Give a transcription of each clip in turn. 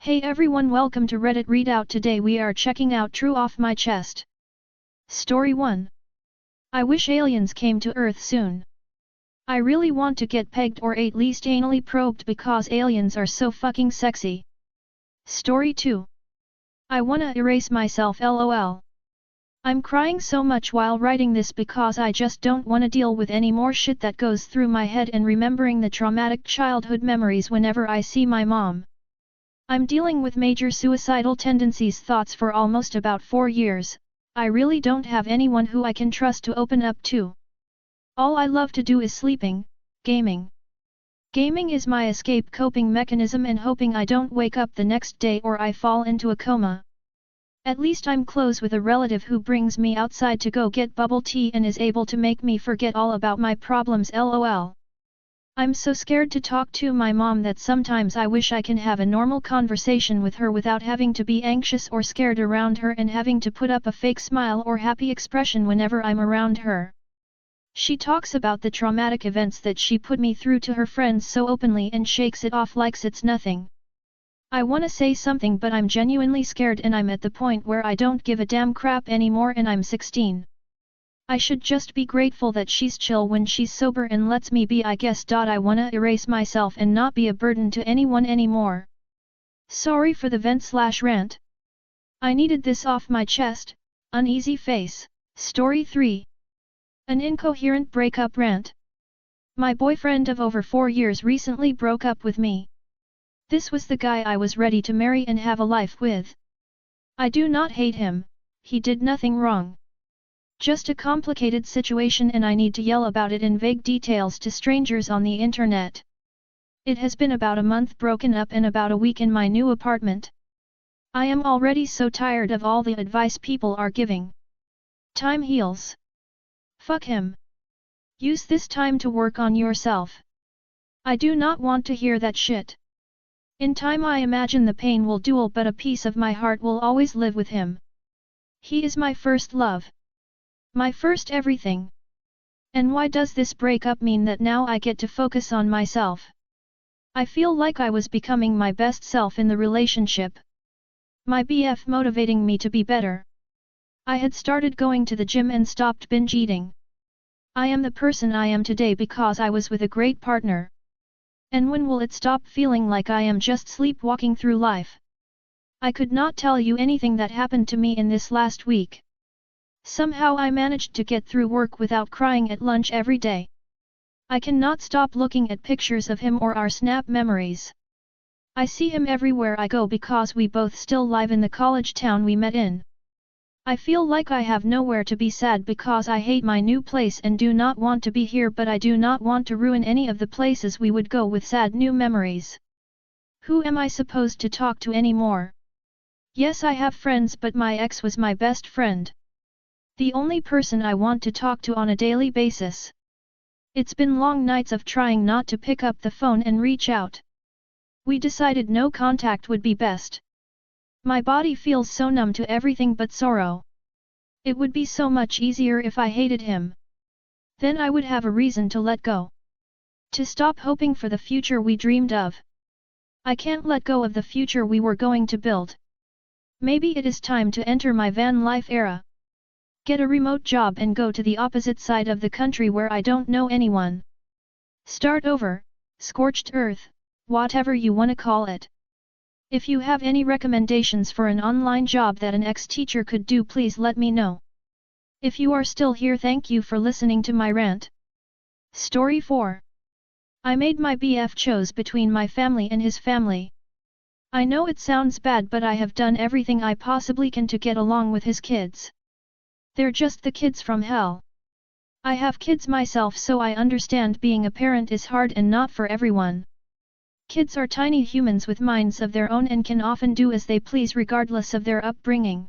Hey everyone, welcome to Reddit Readout. Today we are checking out True Off My Chest. Story 1. I wish aliens came to Earth soon. I really want to get pegged or at least anally probed because aliens are so fucking sexy. Story 2. I wanna erase myself lol. I'm crying so much while writing this because I just don't wanna deal with any more shit that goes through my head and remembering the traumatic childhood memories whenever I see my mom. I'm dealing with major suicidal tendencies thoughts for almost about 4 years. I really don't have anyone who I can trust to open up to. All I love to do is sleeping, gaming. Gaming is my escape coping mechanism and hoping I don't wake up the next day or I fall into a coma. At least I'm close with a relative who brings me outside to go get bubble tea and is able to make me forget all about my problems lol. I'm so scared to talk to my mom that sometimes I wish I can have a normal conversation with her without having to be anxious or scared around her and having to put up a fake smile or happy expression whenever I'm around her. She talks about the traumatic events that she put me through to her friends so openly and shakes it off like it's nothing. I wanna say something but I'm genuinely scared and I'm at the point where I don't give a damn crap anymore and I'm 16. I should just be grateful that she's chill when she's sober and lets me be I guess. I wanna erase myself and not be a burden to anyone anymore. Sorry for the vent/rant. I needed this off my chest, uneasy face. Story 3. An incoherent breakup rant. My boyfriend of over 4 years recently broke up with me. This was the guy I was ready to marry and have a life with. I do not hate him, he did nothing wrong. Just a complicated situation and I need to yell about it in vague details to strangers on the internet. It has been about a month broken up and about a week in my new apartment. I am already so tired of all the advice people are giving. Time heals. Fuck him. Use this time to work on yourself. I do not want to hear that shit. In time I imagine the pain will dull but a piece of my heart will always live with him. He is my first love. My first everything. And why does this breakup mean that now I get to focus on myself? I feel like I was becoming my best self in the relationship. My BF motivating me to be better. I had started going to the gym and stopped binge eating. I am the person I am today because I was with a great partner. And when will it stop feeling like I am just sleepwalking through life? I could not tell you anything that happened to me in this last week. Somehow I managed to get through work without crying at lunch every day. I cannot stop looking at pictures of him or our Snap memories. I see him everywhere I go because we both still live in the college town we met in. I feel like I have nowhere to be sad because I hate my new place and do not want to be here, but I do not want to ruin any of the places we would go with sad new memories. Who am I supposed to talk to anymore? Yes, I have friends, but my ex was my best friend. The only person I want to talk to on a daily basis. It's been long nights of trying not to pick up the phone and reach out. We decided no contact would be best. My body feels so numb to everything but sorrow. It would be so much easier if I hated him. Then I would have a reason to let go. To stop hoping for the future we dreamed of. I can't let go of the future we were going to build. Maybe it is time to enter my van life era. Get a remote job and go to the opposite side of the country where I don't know anyone. Start over, scorched earth, whatever you wanna call it. If you have any recommendations for an online job that an ex-teacher could do, please let me know. If you are still here, thank you for listening to my rant. Story 4. I made my BF choose between my family and his family. I know it sounds bad, but I have done everything I possibly can to get along with his kids. They're just the kids from hell. I have kids myself, so I understand being a parent is hard and not for everyone. Kids are tiny humans with minds of their own and can often do as they please regardless of their upbringing.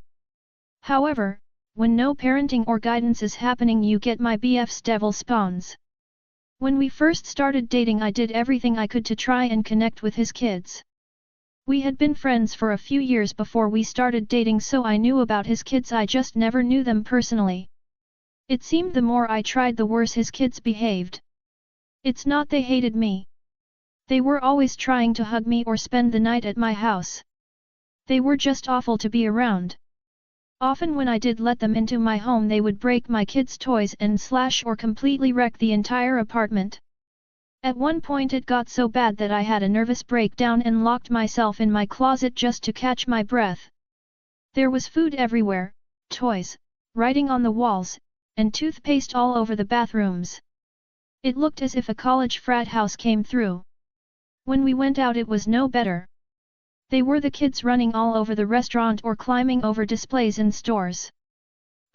However, when no parenting or guidance is happening, you get my BF's devil spawns. When we first started dating, I did everything I could to try and connect with his kids. We had been friends for a few years before we started dating, so I knew about his kids, I just never knew them personally. It seemed the more I tried, the worse his kids behaved. It's not they hated me. They were always trying to hug me or spend the night at my house. They were just awful to be around. Often when I did let them into my home they would break my kids' toys and slash or completely wreck the entire apartment. At one point it got so bad that I had a nervous breakdown and locked myself in my closet just to catch my breath. There was food everywhere, toys, writing on the walls, and toothpaste all over the bathrooms. It looked as if a college frat house came through. When we went out it was no better. They were the kids running all over the restaurant or climbing over displays in stores.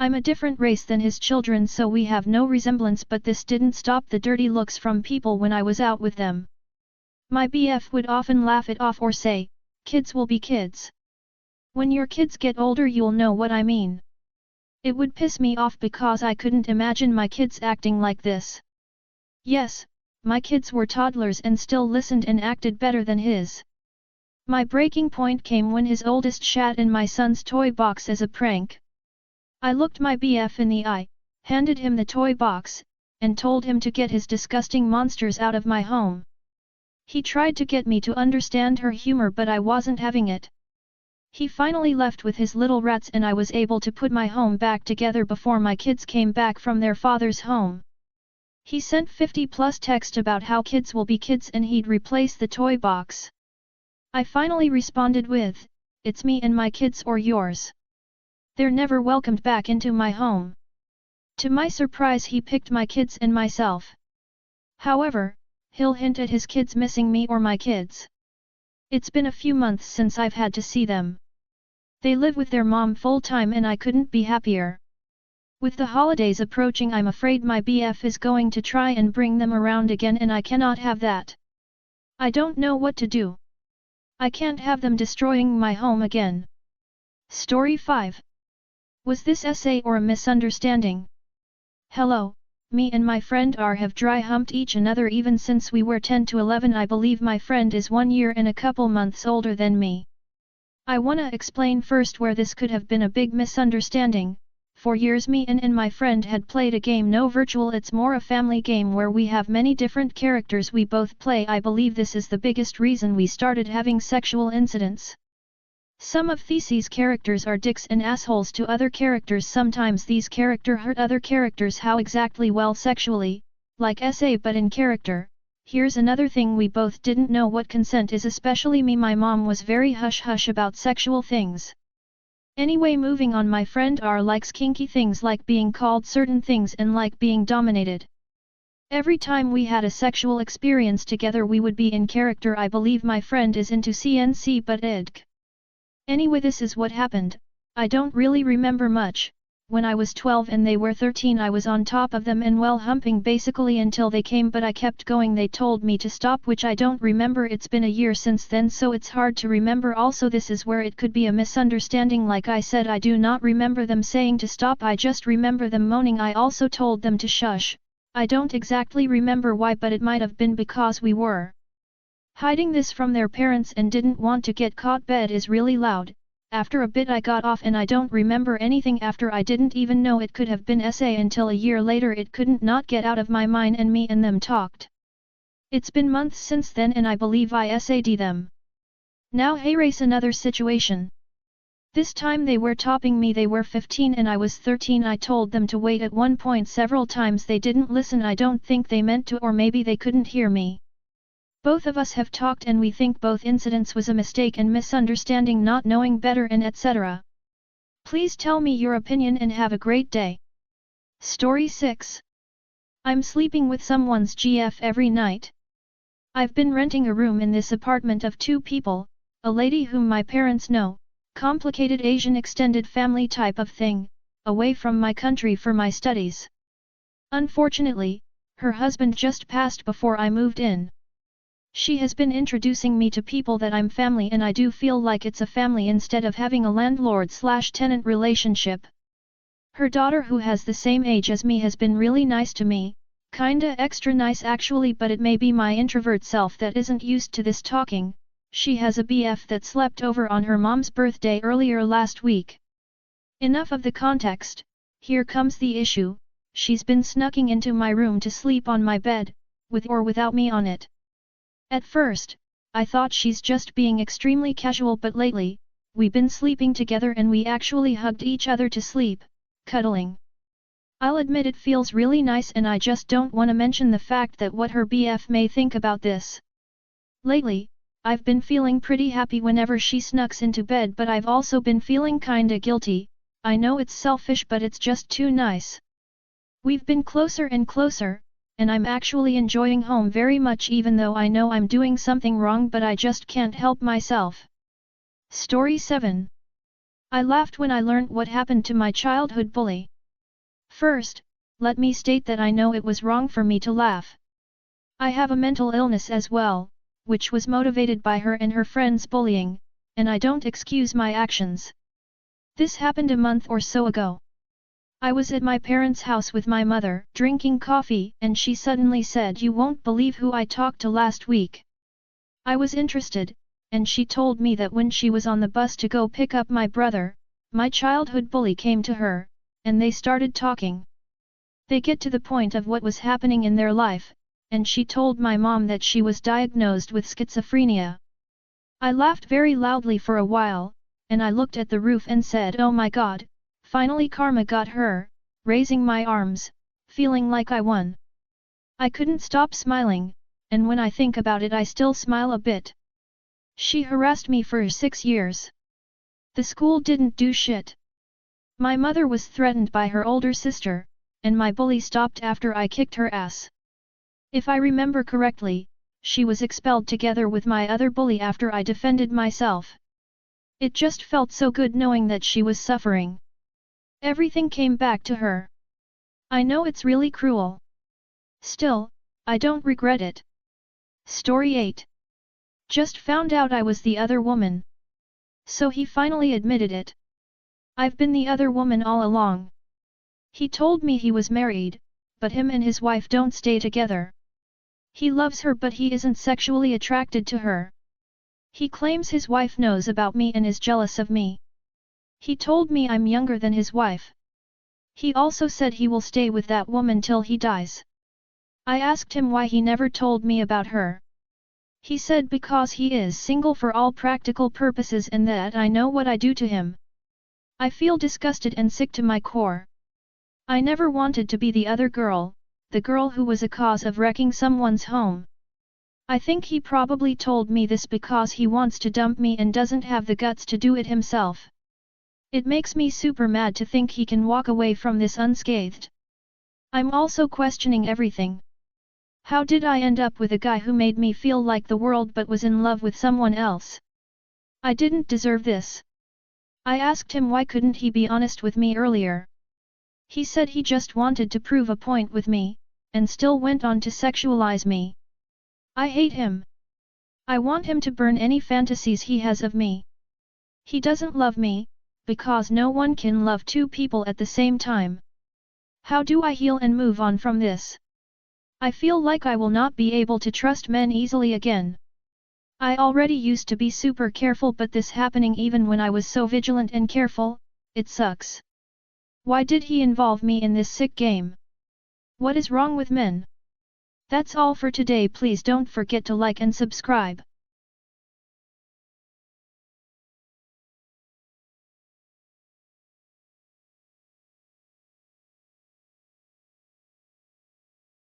I'm a different race than his children so we have no resemblance, but this didn't stop the dirty looks from people when I was out with them. My BF would often laugh it off or say, "Kids will be kids. When your kids get older you'll know what I mean." It would piss me off because I couldn't imagine my kids acting like this. Yes, my kids were toddlers and still listened and acted better than his. My breaking point came when his oldest shat in my son's toy box as a prank. I looked my BF in the eye, handed him the toy box, and told him to get his disgusting monsters out of my home. He tried to get me to understand her humor but I wasn't having it. He finally left with his little rats and I was able to put my home back together before my kids came back from their father's home. He sent 50+ text about how kids will be kids and he'd replace the toy box. I finally responded with, "It's me and my kids or yours." They're never welcomed back into my home. To my surprise he picked my kids and myself. However, he'll hint at his kids missing me or my kids. It's been a few months since I've had to see them. They live with their mom full-time and I couldn't be happier. With the holidays approaching I'm afraid my BF is going to try and bring them around again and I cannot have that. I don't know what to do. I can't have them destroying my home again. Story 5. Was this essay or a misunderstanding? Hello, me and my friend R have dry humped each another even since we were 10 to 11. I believe my friend is 1 year and a couple months older than me. I wanna explain first where this could have been a big misunderstanding. For years me and my friend had played a game, no virtual, it's more a family game where we have many different characters we both play. I believe this is the biggest reason we started having sexual incidents. Some of These's characters are dicks and assholes to other characters. Sometimes these characters hurt other characters. How exactly? Well, sexually, like SA, but in character. Here's another thing, we both didn't know what consent is, especially me. My mom was very hush-hush about sexual things. Anyway, moving on, my friend R likes kinky things like being called certain things and like being dominated. Every time we had a sexual experience together we would be in character. I believe my friend is into CNC but idk. Anyway, this is what happened. I don't really remember much. When I was 12 and they were 13 I was on top of them and well humping basically until they came, but I kept going. They told me to stop, which I don't remember. It's been a year since then so it's hard to remember. Also, this is where it could be a misunderstanding. Like I said, I do not remember them saying to stop, I just remember them moaning. I also told them to shush. I don't exactly remember why, but it might have been because we were hiding this from their parents and didn't want to get caught. Bed is really loud. After a bit I got off and I don't remember anything after. I didn't even know it could have been SA until a year later. It couldn't not get out of my mind and me and them talked. It's been months since then and I believe I SA'd them. Now hey, race another situation. This time they were topping me. They were 15 and I was 13. I told them to wait at one point several times. They didn't listen. I don't think they meant to, or maybe they couldn't hear me. Both of us have talked and we think both incidents was a mistake and misunderstanding, not knowing better and etc. Please tell me your opinion and have a great day. Story 6. I'm sleeping with someone's GF every night. I've been renting a room in this apartment of 2 people, a lady whom my parents know, complicated Asian extended family type of thing, away from my country for my studies. Unfortunately, her husband just passed before I moved in. She has been introducing me to people that I'm family, and I do feel like it's a family instead of having a landlord/tenant relationship. Her daughter, who has the same age as me, has been really nice to me, kinda extra nice actually, but it may be my introvert self that isn't used to this talking. She has a BF that slept over on her mom's birthday earlier last week. Enough of the context, here comes the issue. She's been snucking into my room to sleep on my bed, with or without me on it. At first, I thought she's just being extremely casual, but lately, we've been sleeping together and we actually hugged each other to sleep, cuddling. I'll admit it feels really nice and I just don't wanna mention the fact that what her BF may think about this. Lately, I've been feeling pretty happy whenever she snucks into bed, but I've also been feeling kinda guilty. I know it's selfish but it's just too nice. We've been closer and closer, and I'm actually enjoying home very much even though I know I'm doing something wrong but I just can't help myself. Story 7. I laughed when I learnt what happened to my childhood bully. First, let me state that I know it was wrong for me to laugh. I have a mental illness as well, which was motivated by her and her friends' bullying, and I don't excuse my actions. This happened a month or so ago. I was at my parents' house with my mother, drinking coffee, and she suddenly said, "You won't believe who I talked to last week." I was interested, and she told me that when she was on the bus to go pick up my brother, my childhood bully came to her, and they started talking. They get to the point of what was happening in their life, and she told my mom that she was diagnosed with schizophrenia. I laughed very loudly for a while, and I looked at the roof and said, "Oh my god, finally karma got her," raising my arms, feeling like I won. I couldn't stop smiling, and when I think about it I still smile a bit. She harassed me for 6 years. The school didn't do shit. My mother was threatened by her older sister, and my bully stopped after I kicked her ass. If I remember correctly, she was expelled together with my other bully after I defended myself. It just felt so good knowing that she was suffering. Everything came back to her. I know it's really cruel. Still, I don't regret it. Story 8. Just found out I was the other woman. So he finally admitted it. I've been the other woman all along. He told me he was married, but him and his wife don't stay together. He loves her but he isn't sexually attracted to her. He claims his wife knows about me and is jealous of me. He told me I'm younger than his wife. He also said he will stay with that woman till he dies. I asked him why he never told me about her. He said because he is single for all practical purposes and that I know what I do to him. I feel disgusted and sick to my core. I never wanted to be the other girl, the girl who was a cause of wrecking someone's home. I think he probably told me this because he wants to dump me and doesn't have the guts to do it himself. It makes me super mad to think he can walk away from this unscathed. I'm also questioning everything. How did I end up with a guy who made me feel like the world but was in love with someone else? I didn't deserve this. I asked him why couldn't he be honest with me earlier. He said he just wanted to prove a point with me, and still went on to sexualize me. I hate him. I want him to burn any fantasies he has of me. He doesn't love me, because no one can love two people at the same time. How do I heal and move on from this? I feel like I will not be able to trust men easily again. I already used to be super careful but this happening even when I was so vigilant and careful, it sucks. Why did he involve me in this sick game? What is wrong with men? That's all for today. Please don't forget to like and subscribe.